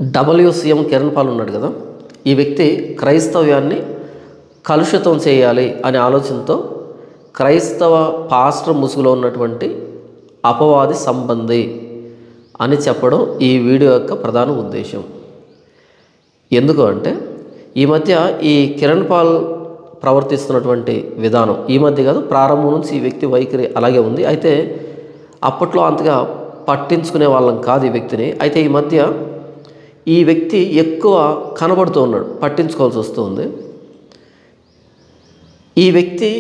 WCM Kiran Paul ఉన్నాడు కదా, ఈ వ్యక్తి క్రైస్తవ్యాన్ని కలుషితం చేయాలి అనే ఆలోచనతో క్రైస్తవ పాస్టర్ ముసుగులో ఉన్నటువంటి అపవాది సంబంధి అని చెప్పడం ఈ వీడియో యొక్క ప్రధాన ఉద్దేశం. ఎందుకు అంటే ఈ మధ్య ఈ కిరణ్ పాల్ ప్రవర్తిస్తున్నటువంటి విధానం, ఈ మధ్య కాదు ప్రారంభం నుంచి ఈ వ్యక్తి వైఖరి అలాగే ఉంది. అయితే అప్పట్లో అంతగా పట్టించుకునే వాళ్ళం కాదు ఈ వ్యక్తిని. అయితే ఈ మధ్య ఈ వ్యక్తి ఎక్కువ కనబడుతూ ఉన్నాడు, పట్టించుకోవాల్సి వస్తుంది. ఈ వ్యక్తి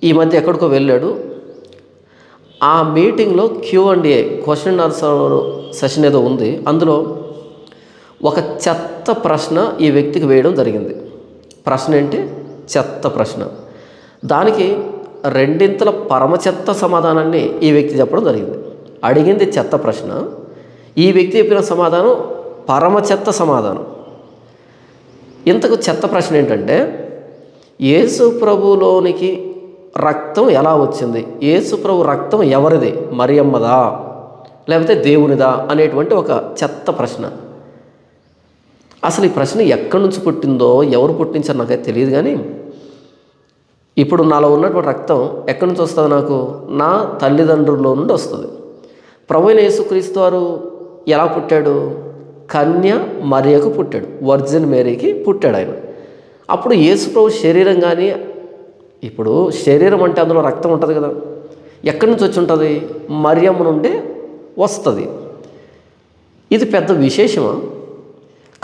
ఈ మధ్య ఎక్కడికో వెళ్ళాడు. ఆ మీటింగ్లో Q&A question and answer session ఏదో ఉంది. అందులో ఒక చెత్త ప్రశ్న ఈ వ్యక్తికి వేయడం జరిగింది. ప్రశ్న ఏంటి? చెత్త ప్రశ్న. దానికి రెండింతల పరమ చెత్త సమాధానాన్ని ఈ వ్యక్తి చెప్పడం జరిగింది. అడిగింది చెత్త ప్రశ్న, ఈ వ్యక్తి చెప్పిన సమాధానం పరమ చెత్త సమాధానం. ఇంతకు చెత్త ప్రశ్న ఏంటంటే, యేసు ప్రభులోనికి రక్తం ఎలా వచ్చింది, యేసు ప్రభు రక్తం ఎవరిది, మరియమ్మదా లేకపోతే దేవునిదా అనేటువంటి ఒక చెత్త ప్రశ్న. అసలు ఈ ప్రశ్న ఎక్కడి నుంచి పుట్టిందో ఎవరు పుట్టించారో నాకైతే తెలియదు. కానీ ఇప్పుడు నాలో ఉన్నటువంటి రక్తం ఎక్కడి నుంచి వస్తుంది? నాకు నా తల్లిదండ్రుల్లో నుండి వస్తుంది. ప్రభు అయిన యేసుక్రీస్తు వారు ఎలా పుట్టాడు? కన్య మరియకు పుట్టాడు, వర్జిన్ మేరీకి పుట్టాడు ఆయన. అప్పుడు యేసు ప్రభు శరీరం కానీ, ఇప్పుడు శరీరం అంటే అందులో రక్తం ఉంటుంది కదా, ఎక్కడి నుంచి వచ్చి ఉంటుంది? మరియమ్మ నుండి వస్తుంది. ఇది పెద్ద విశేషమా?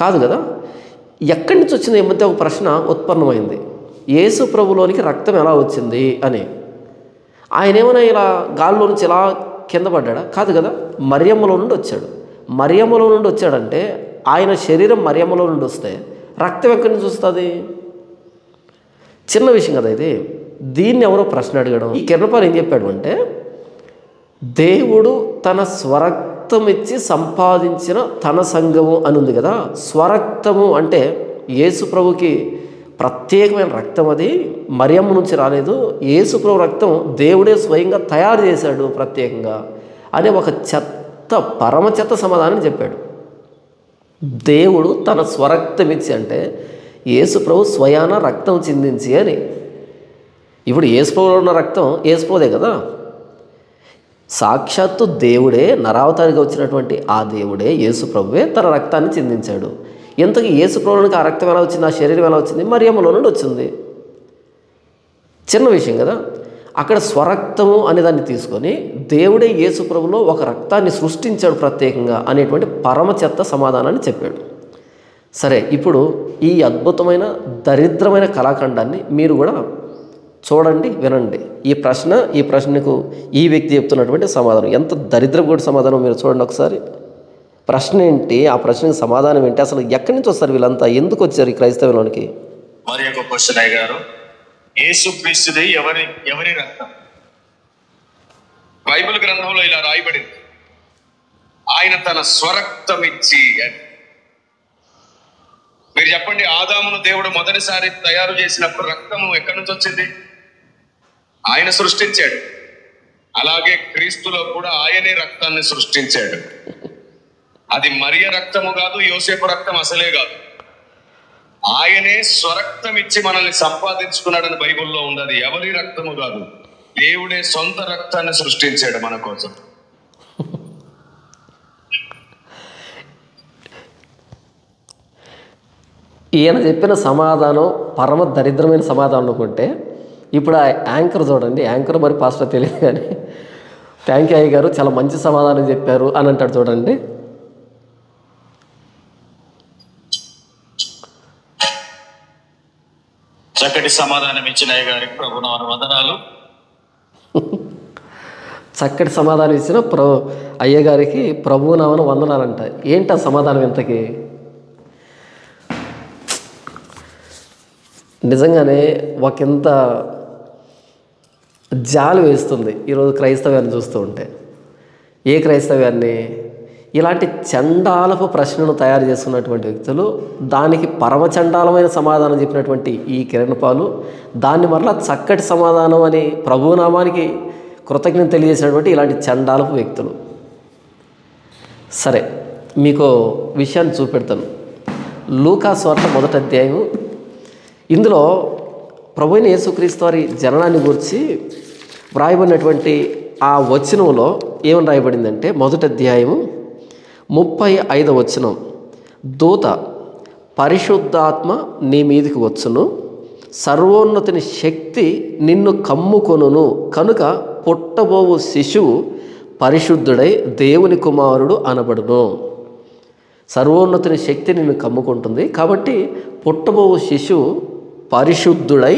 కాదు కదా. ఎక్కడి నుంచి వచ్చింది? ఈ మధ్య ఒక ప్రశ్న ఉత్పన్నమైంది, యేసు ప్రభులోనికి రక్తం ఎలా వచ్చింది అని. ఆయన ఏమైనా ఇలా గాల్లో నుంచి ఇలా కింద పడ్డా? కాదు కదా. మరియమ్మలో నుండి వచ్చాడు. మరియమ్మలో నుండి వచ్చాడంటే ఆయన శరీరం మరియమ్మలో నుండి వస్తే రక్తం ఎక్కడి నుంచి వస్తుంది? చిన్న విషయం కదా ఇది. దీన్ని ఎవరో ప్రశ్న అడగడం. ఈ కిరణ్ పాల్ ఏం చెప్పాడు అంటే, దేవుడు తన స్వరక్తం ఇచ్చి సంపాదించిన తన సంఘము అని ఉంది కదా. స్వరక్తము అంటే యేసు ప్రభుకి ప్రత్యేకమైన రక్తం, అది మరియమ్మ నుంచి రాలేదు. యేసు ప్రభు రక్తం దేవుడే స్వయంగా తయారు చేశాడు ప్రత్యేకంగా అనే ఒక చెత్త పరమ చెత్త సమాధానం చెప్పాడు. దేవుడు తన స్వరక్తం ఇచ్చి అంటే యేసు ప్రభు స్వయాన రక్తం చిందించి అని. ఇప్పుడు యేసు ప్రభులో ఉన్న రక్తం యేసు ప్రభుదే కదా. సాక్షాత్తు దేవుడే నరావతారిగా వచ్చినటువంటి ఆ దేవుడే యేసు ప్రభువే తన రక్తాన్ని చిందించాడు. ఇంతకీ యేసు ప్రభువునికి ఆ రక్తం ఎలా వచ్చింది, ఆ శరీరం ఎలా వచ్చింది? మరియమ్మలో నుండి వచ్చింది. చిన్న విషయం కదా. అక్కడ స్వరక్తము అనే దాన్ని తీసుకొని దేవుడే యేసు ప్రభులో ఒక రక్తాన్ని సృష్టించాడు ప్రత్యేకంగా అనేటువంటి పరమ చెత్త సమాధానాన్ని చెప్పాడు. సరే, ఇప్పుడు ఈ అద్భుతమైన దరిద్రమైన కళాఖండాన్ని మీరు కూడా చూడండి, వినండి. ఈ ప్రశ్నకు ఈ వ్యక్తి చెప్తున్నటువంటి సమాధానం ఎంత దరిద్రపు సమాధానం మీరు చూడండి ఒకసారి. ప్రశ్న ఏంటి, ఆ ప్రశ్నకి సమాధానం ఏంటి, అసలు ఎక్కడి నుంచి వస్తారు వీళ్ళంతా, ఎందుకు వచ్చారు ఈ క్రైస్తవంలోనికి? మరి ఒక క్వశ్చన్ అయ్యారు, యేసుక్రీస్తుది ఎవరి రక్తం? బైబిల్ గ్రంథంలో ఇలా రాయబడింది, ఆయన తన స్వరక్తం ఇచ్చి అని. మీరు చెప్పండి, ఆదామును దేవుడు మొదటిసారి తయారు చేసినప్పుడు రక్తము ఎక్కడి నుంచి వచ్చింది? ఆయన సృష్టించాడు. అలాగే క్రీస్తులో కూడా ఆయనే రక్తాన్ని సృష్టించాడు. అది మరియ రక్తము కాదు, యోసేపు రక్తం అసలే కాదు. ఆయనే స్వరక్తం ఇచ్చి మనల్ని సంపాదించుకున్నాడని బైబిల్లో ఉంది. అది ఎవరి రక్తము కాదు, దేవుడే సొంత రక్తాన్ని సృష్టించాడు మన కోసం. ఈయన చెప్పిన సమాధానం పరమ దరిద్రమైన సమాధానం అనుకుంటే, ఇప్పుడు ఆ యాంకర్ చూడండి, యాంకర్ మరి పాస్టర్ తెలియదు కానీ, థ్యాంక్ యూ అయ్య గారు చాలా మంచి సమాధానం చెప్పారు అని అంటాడు చూడండి. చక్కటి సమాధానం ఇచ్చిన అయ్య గారికి ప్రభునామమున వందనాలు. చక్కటి సమాధానం ఇచ్చిన అయ్య గారికి ప్రభునామమున వందనాలు అంట. ఏంటి ఆ సమాధానం ఇంతకీ? నిజంగానే ఒకంత జాలి వేస్తుంది ఈరోజు క్రైస్తవ్యాన్ని చూస్తూ ఉంటే. ఏ క్రైస్తవ్యాన్ని? ఇలాంటి చండాలపు ప్రశ్నను తయారు చేసుకున్నటువంటి వ్యక్తులు, దానికి పరమచండాలమైన సమాధానం చెప్పినటువంటి ఈ కిరణ్ పాలు, దాన్ని మరలా చక్కటి సమాధానం అని ప్రభునామానికి కృతజ్ఞత తెలియజేసినటువంటి ఇలాంటి చండాలపు వ్యక్తులు. సరే, మీకు విషయాన్ని చూపెడతాను. లూకా సువార్త 1వ అధ్యాయం. ఇందులో ప్రభువైన యేసుక్రీస్తు వారి జననాన్ని గురించి వ్రాయబడినటువంటి ఆ వచనంలో ఏమని రాయబడిందంటే 1వ అధ్యాయము 35వ వచనం, దూత పరిశుద్ధాత్మ నీ మీదికి వచ్చును, సర్వోన్నతుని శక్తి నిన్ను కమ్ముకొనును, కనుక పుట్టబోవు శిశువు పరిశుద్ధుడై దేవుని కుమారుడు అనబడును. సర్వోన్నతుని శక్తి నిన్ను కమ్ముకుంటుంది కాబట్టి పుట్టబోవు శిశువు పరిశుద్ధుడై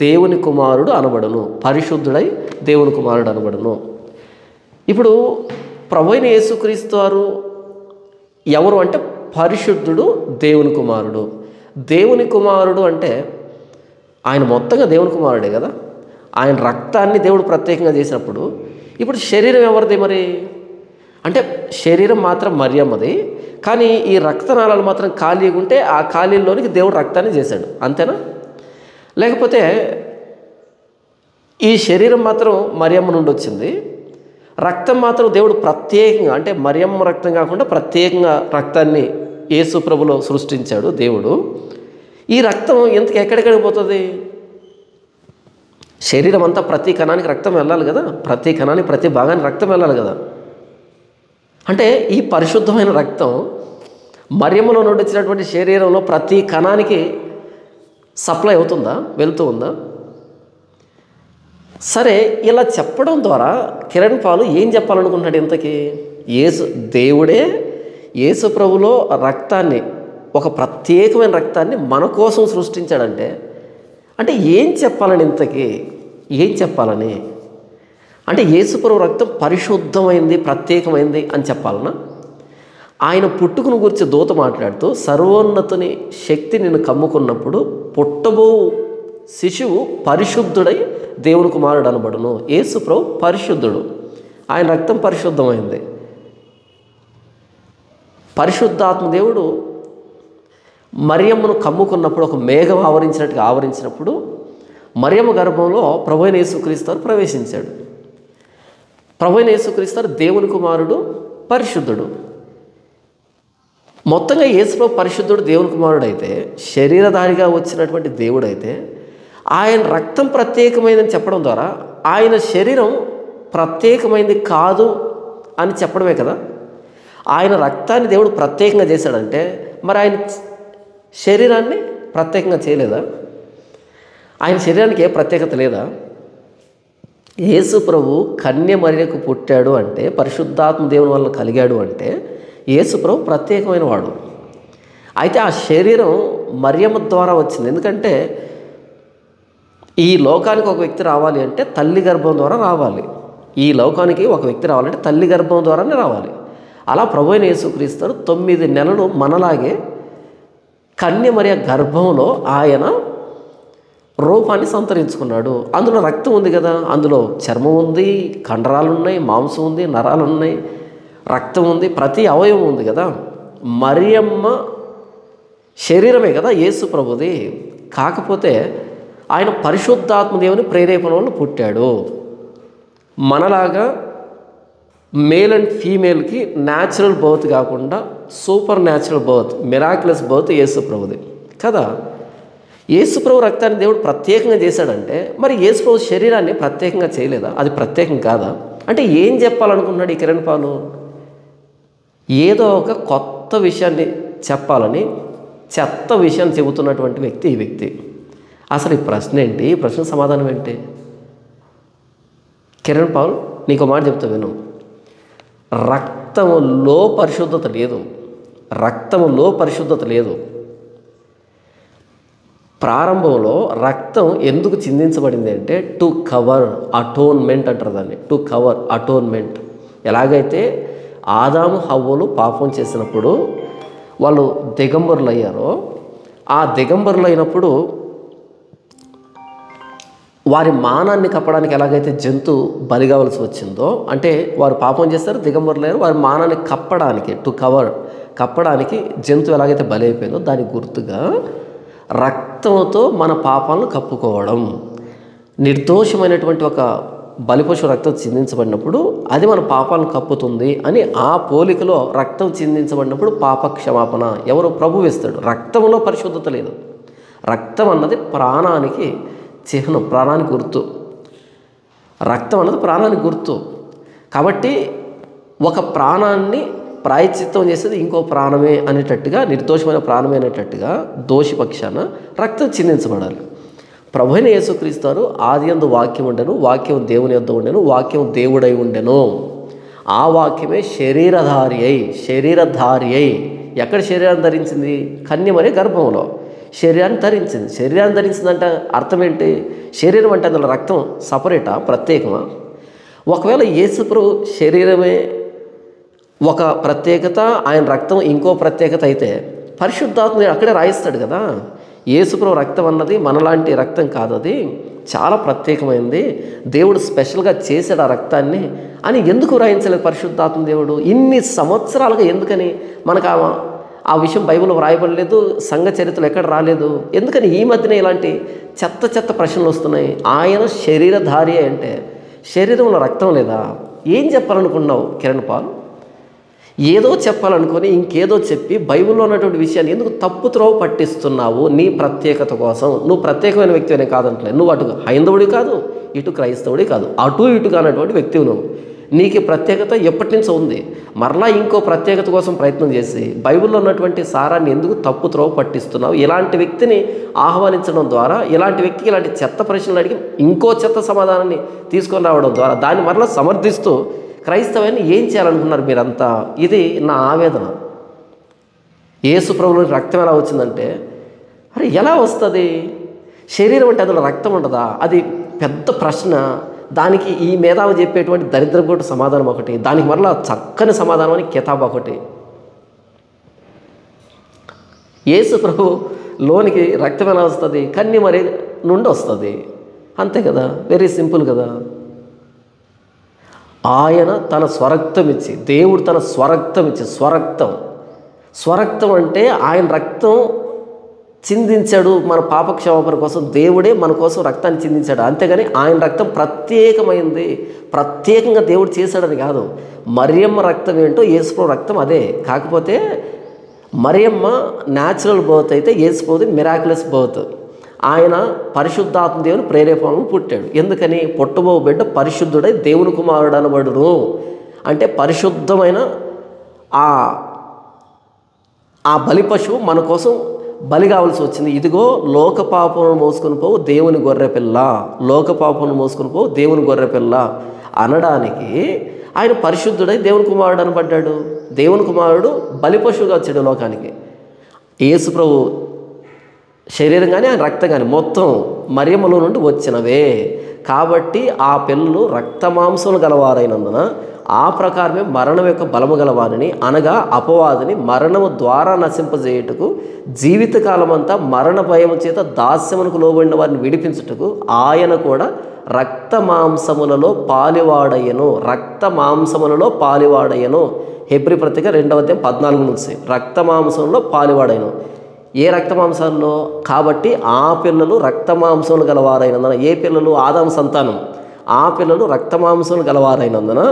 దేవుని కుమారుడు అనబడును. పరిశుద్ధుడై దేవుని కుమారుడు అనబడును. ఇప్పుడు ప్రభువైన యేసుక్రీస్తు వారు ఎవరు అంటే పరిశుద్ధుడు, దేవుని కుమారుడు. దేవుని కుమారుడు అంటే ఆయన మొత్తంగా దేవుని కుమారుడే కదా. ఆయన రక్తాన్ని దేవుడు ప్రత్యేకంగా చేసినప్పుడు ఇప్పుడు శరీరం ఎవరిది మరి అంటే శరీరం మాత్రం మరియమ్మది, కానీ ఈ రక్తనాళాలు మాత్రం ఖాళీగా ఉంటే ఆ ఖాళీల్లోనికి దేవుడు రక్తాన్ని చేశాడు, అంతేనా? లేకపోతే ఈ శరీరం మాత్రం మరియమ్మ నుండి వచ్చింది, రక్తం మాత్రం దేవుడు ప్రత్యేకంగా అంటే మరియమ్మ రక్తం కాకుండా ప్రత్యేకంగా రక్తాన్ని యేసు ప్రభులో సృష్టించాడు దేవుడు. ఈ రక్తం ఎంతకు ఎక్కడెక్కడికి పోతుంది? శరీరం అంతా ప్రతి కణానికి రక్తం వెళ్ళాలి కదా, ప్రతి కణానికి ప్రతి భాగానికి రక్తం వెళ్ళాలి కదా. అంటే ఈ పరిశుద్ధమైన రక్తం మరియమ్మలో నుండి వచ్చినటువంటి శరీరంలో ప్రతి కణానికి సప్లై అవుతుందా, వెళ్తూ ఉందా? సరే, ఇలా చెప్పడం ద్వారా కిరణ్ పాలు ఏం చెప్పాలనుకుంటున్నాడు ఇంతకీ? దేవుడే యేసు ప్రభులో రక్తాన్ని, ఒక ప్రత్యేకమైన రక్తాన్ని మన కోసం సృష్టించాడంటే అంటే ఏం చెప్పాలని ఇంతకీ? ఏం చెప్పాలని అంటే యేసు ప్రభు రక్తం పరిశుద్ధమైంది, ప్రత్యేకమైంది అని చెప్పాలనా? ఆయన పుట్టుకును గురించి దూత మాట్లాడుతూ సర్వోన్నతుని శక్తి నిన్ను కమ్ముకున్నప్పుడు పుట్టబో శిశువు పరిశుద్ధుడై దేవుని కుమారుడు అనబడును. యేసు ప్రభు పరిశుద్ధుడు, ఆయన రక్తం పరిశుద్ధమైంది. పరిశుద్ధాత్మ దేవుడు మరియమ్మను కమ్ముకున్నప్పుడు, ఒక మేఘం ఆవరించినప్పుడు మరియమ్మ గర్భంలో ప్రభువైన యేసుక్రీస్తు వారు ప్రవేశించాడు. ప్రభువైన యేసుక్రీస్తు వారు దేవుని కుమారుడు, పరిశుద్ధుడు. మొత్తంగా యేసు ప్రభు పరిశుద్ధుడు, దేవుని కుమారుడు అయితే, శరీరధారిగా వచ్చినటువంటి దేవుడు అయితే, ఆయన రక్తం ప్రత్యేకమైనదని చెప్పడం ద్వారా ఆయన శరీరం ప్రత్యేకమైనది కాదు అని చెప్పడమే కదా. ఆయన రక్తాన్ని దేవుడు ప్రత్యేకంగా చేశాడంటే మరి ఆయన శరీరాన్ని ప్రత్యేకంగా చేయలేదా? ఆయన శరీరానికి ఏ ప్రత్యేకత లేదా? యేసు ప్రభు కన్య మరియకు పుట్టాడు అంటే, పరిశుద్ధాత్మ దేవుని వల్ల కలిగాడు అంటే యేసు ప్రభు ప్రత్యేకమైన వాడు. అయితే ఆ శరీరం మరియమ్మ ద్వారా వచ్చింది. ఎందుకంటే ఈ లోకానికి ఒక వ్యక్తి రావాలి అంటే తల్లి గర్భం ద్వారా రావాలి. ఈ లోకానికి ఒక వ్యక్తి రావాలంటే తల్లి గర్భం ద్వారానే రావాలి. అలా ప్రభువైన యేసుక్రీస్తు 9 నెలలు మనలాగే కన్య మరియ గర్భంలో ఆయన రూపాన్ని సంతరించుకున్నాడు. అందులో రక్తం ఉంది కదా, అందులో చర్మం ఉంది, కండరాలు ఉన్నాయి, మాంసం ఉంది, నరాలు ఉన్నాయి, రక్తం ఉంది, ప్రతి అవయవం ఉంది కదా. మరియమ్మ శరీరమే కదా యేసు ప్రభుది. కాకపోతే ఆయన పరిశుద్ధాత్మ దేవుని ప్రేరేపణ వల్ల పుట్టాడు. మనలాగా మేల్ అండ్ ఫీమేల్కి న్యాచురల్ బర్త్ కాకుండా supernatural birth, miraculous birth Yesu ప్రభుది కదా. యేసు ప్రభు రక్తాన్ని దేవుడు ప్రత్యేకంగా చేశాడంటే మరి యేసు ప్రభు శరీరాన్ని ప్రత్యేకంగా చేయలేదా? అది ప్రత్యేకం కాదా? అంటే ఏం చెప్పాలనుకున్నాడు ఈ కిరణ్ పాలు? ఏదో ఒక కొత్త విషయాన్ని చెప్పాలని చెత్త విషయాన్ని చెబుతున్నటువంటి వ్యక్తి ఈ వ్యక్తి. అసలు ఈ ప్రశ్న ఏంటి? ఈ ప్రశ్న సమాధానం ఏంటి? కిరణ్ పాల్, నీకు మాట చెప్తా విను. రక్తములో పరిశుద్ధత లేదు. రక్తములో పరిశుద్ధత లేదు. ప్రారంభంలో రక్తం ఎందుకు చిందించబడింది అంటే టు కవర్ అటోన్మెంట్ అంటారు దాన్ని. To cover atonement. ఎలాగైతే ఆదాము హవ్వలు పాపం చేసినప్పుడు వాళ్ళు దిగంబరులు అయ్యారో, ఆ దిగంబరులు అయినప్పుడు వారి మానాన్ని కప్పడానికి ఎలాగైతే జంతువు బలి కావాల్సి వచ్చిందో, అంటే వారు పాపం చేస్తారు, దిగంబరులు అయ్యారు, వారి మానాన్ని కప్పడానికి టు కవర్ కప్పడానికి జంతువు ఎలాగైతే బలి అయిపోయిందో దానికి గుర్తుగా రక్తంతో మన పాపాలను కప్పుకోవడం, నిర్దోషమైనటువంటి ఒక బలిపశు రక్తం చిందించబడినప్పుడు అది మన పాపాలను కప్పుతుంది అని ఆ పోలికలో రక్తం చిందించబడినప్పుడు పాప క్షమాపణ ఎవరు? ప్రభువు ఇస్తాడు. రక్తంలో పరిశుద్ధత లేదు. రక్తం అన్నది ప్రాణానికి చిహ్నం, ప్రాణానికి గుర్తు. రక్తం అన్నది ప్రాణానికి గుర్తు. కాబట్టి ఒక ప్రాణాన్ని ప్రాయశ్చిత్తం చేసేది ఇంకో ప్రాణమే అనేటట్టుగా, నిర్దోషమైన ప్రాణమే అనేటట్టుగా దోషి పక్షాన రక్తం చిందించబడాలి. ప్రభువైన యేసుక్రీస్తు ఆదియందు వాక్యం ఉండెను, వాక్యం దేవుని యొద్ద ఉండెను, వాక్యం దేవుడై ఉండెను. ఆ వాక్యమే శరీరధారి అయి ఎక్కడ శరీరాన్ని ధరించింది? కన్యమనే గర్భంలో శరీరాన్ని ధరించింది. శరీరాన్ని ధరించిందంటే అర్థం ఏంటి? శరీరం అంటే అందులో రక్తం సపరేటా, ప్రత్యేకమా? ఒకవేళ యేసుప్రభు శరీరమే ఒక ప్రత్యేకత, ఆయన రక్తం ఇంకో ప్రత్యేకత అయితే పరిశుద్ధాత్మ అక్కడే రాయిస్తాడు కదా. యేసుప్రభు రక్తం అన్నది మనలాంటి రక్తం కాదు, అది చాలా ప్రత్యేకమైనది, దేవుడు స్పెషల్గా చేశాడు ఆ రక్తాన్ని అని ఎందుకు రాయించలేదు పరిశుద్ధాత్మ దేవుడు? ఇన్ని సంవత్సరాలుగా ఎందుకని మనకు ఆ విషయం బైబిల్లో వ్రాయబడలేదు, సంఘ చరిత్రలు ఎక్కడ రాలేదు? ఎందుకని ఈ మధ్యనే ఇలాంటి చెత్త ప్రశ్నలు వస్తున్నాయి? ఆయన శరీరధారి అంటే శరీరంలో రక్తం లేదా? ఏం చెప్పాలనుకున్నావు కిరణ్ పాల్? ఏదో చెప్పాలనుకొని ఇంకేదో చెప్పి బైబిల్లో ఉన్నటువంటి విషయాన్ని ఎందుకు తప్పు త్రోవ పట్టిస్తున్నావు? నీ ప్రత్యేకత కోసం. నువ్వు ప్రత్యేకమైన వ్యక్తివనే కాదంటలేదు. నువ్వు అటు హైందవుడి కాదు, ఇటు క్రైస్తవుడి కాదు, అటు ఇటు కానటువంటి వ్యక్తివి నువ్వు. నీకు ప్రత్యేకత ఎప్పటి నుంచో ఉంది. మరలా ఇంకో ప్రత్యేకత కోసం ప్రయత్నం చేసి బైబిల్లో ఉన్నటువంటి సారాన్ని ఎందుకు తప్పు త్రోవ పట్టిస్తున్నావు? ఇలాంటి వ్యక్తిని ఆహ్వానించడం ద్వారా, ఇలాంటి వ్యక్తికి ఇలాంటి చెత్త ప్రశ్నలు అడిగి ఇంకో చెత్త సమాధానాన్ని తీసుకొని రావడం ద్వారా దాన్ని మరలా సమర్థిస్తూ క్రైస్తవాన్ని ఏం చేయాలనుకున్నారు మీరంతా? ఇది నా ఆవేదన. యేసు ప్రభువుకి రక్తం ఎలా వచ్చిందంటే, అరే ఎలా వస్తుంది? శరీరం అంటే అందులో రక్తం ఉండదా? అది పెద్ద ప్రశ్న. దానికి ఈ మేధావి చెప్పేటువంటి దరిద్రపు సమాధానం ఒకటి, దానికి మరలా చక్కని సమాధానం అని కితాబ్ ఒకటి. యేసు ప్రభు లోనికి రక్తం ఎలా వస్తుంది? కన్యమరి నుండి వస్తుంది, అంతే కదా. వెరీ సింపుల్ కదా. ఆయన తన స్వరక్తం ఇచ్చి, దేవుడు తన స్వరక్తం ఇచ్చి, స్వరక్తం అంటే ఆయన రక్తం చిందించాడు మన పాపక్షమాపణ కోసం. దేవుడే మన కోసం రక్తాన్ని చిందించాడు, అంతేగాని ఆయన రక్తం ప్రత్యేకమైంది, ప్రత్యేకంగా దేవుడు చేశాడని కాదు. మరియమ్మ రక్తం ఏంటో యేసుప్రభు రక్తం అదే. కాకపోతే మరియమ్మ న్యాచురల్ బర్త్ అయితే యేసుప్రభుది మిరాక్యులస్ బర్త్. ఆయన పరిశుద్ధాత్మ దేవుని ప్రేరేపణను పుట్టాడు. ఎందుకని? పుట్టబో బిడ్డ పరిశుద్ధుడై దేవుని కుమారుడు అనబడును అంటే పరిశుద్ధమైన ఆ బలి పశువు మన కోసం బలి కావాల్సి వచ్చింది. ఇదిగో లోక పాపమును మోసుకొని పోవు దేవుని గొర్రెపిల్ల, లోక పాపమును మోసుకొని పోవు దేవుని గొర్రెపిల్ల అనడానికి ఆయన పరిశుద్ధుడై దేవుని కుమారుడు అనబడ్డాడు. దేవుని కుమారుడు బలి పశువుగా వచ్చాడు లోకానికి. యేసు ప్రభు శరీరం కానీ ఆయన రక్తం కానీ మొత్తం మరియమ్మలో నుండి వచ్చినవే. కాబట్టి ఆ పిల్లలు రక్తమాంసములు గలవారైనందున ఆ ప్రకారమే మరణం యొక్క బలము గలవారిని, అనగా అపవాదిని మరణము ద్వారా నశింపజేయుటకు, జీవితకాలమంతా మరణ భయము చేత దాస్యమునకు లోబడిన వారిని విడిపించుటకు ఆయన కూడా రక్తమాంసములలో పాలివాడయ్యను. హెబ్రీ పత్రిక 2:14 రక్తమాంసంలో పాలివాడైను. ఏ రక్తమాంసాల్లో? కాబట్టి ఆ పిల్లలు రక్తమాంసములు గలవారైనందున, ఏ పిల్లలు? ఆదాము సంతానం. ఆ పిల్లలు రక్తమాంసములు గలవారైనందున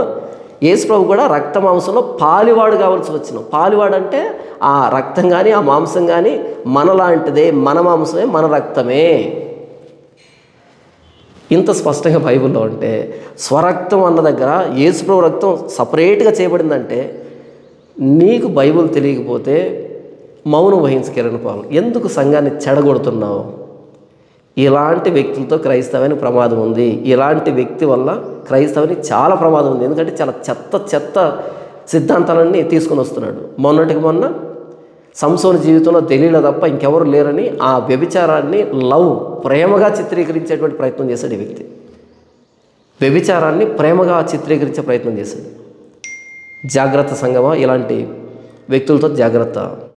యేసు ప్రభు కూడా రక్తమాంసంలో పాలివాడు కావాల్సి వచ్చిన. పాలివాడు అంటే ఆ రక్తం కానీ ఆ మాంసం కానీ మనలాంటిదే, మన మాంసమే, మన రక్తమే. ఇంత స్పష్టంగా బైబిల్లో ఉంటే స్వరక్తం అన్న దగ్గర యేసు ప్రభు రక్తం సపరేట్గా చేయబడిందంటే నీకు బైబిల్ తెలియకపోతే మౌనం వహించి కిరణ్ పాల్, ఎందుకు సంఘాన్ని చెడగొడుతున్నావు? ఇలాంటి వ్యక్తులతో క్రైస్తవానికి ప్రమాదం ఉంది. ఇలాంటి వ్యక్తి వల్ల క్రైస్తవానికి చాలా ప్రమాదం ఉంది. ఎందుకంటే చాలా చెత్త సిద్ధాంతాలన్నీ తీసుకొని వస్తున్నాడు. మొన్నటికి మొన్న సంసోను జీవితంలో దెలీలా తప్ప ఇంకెవరు లేరని ఆ వ్యభిచారాన్ని ప్రేమగా చిత్రీకరించేటువంటి ప్రయత్నం చేశాడు ఈ వ్యక్తి. వ్యభిచారాన్ని ప్రేమగా చిత్రీకరించే ప్రయత్నం చేశాడు. జాగ్రత్త సంగమా, ఇలాంటి వ్యక్తులతో జాగ్రత్త.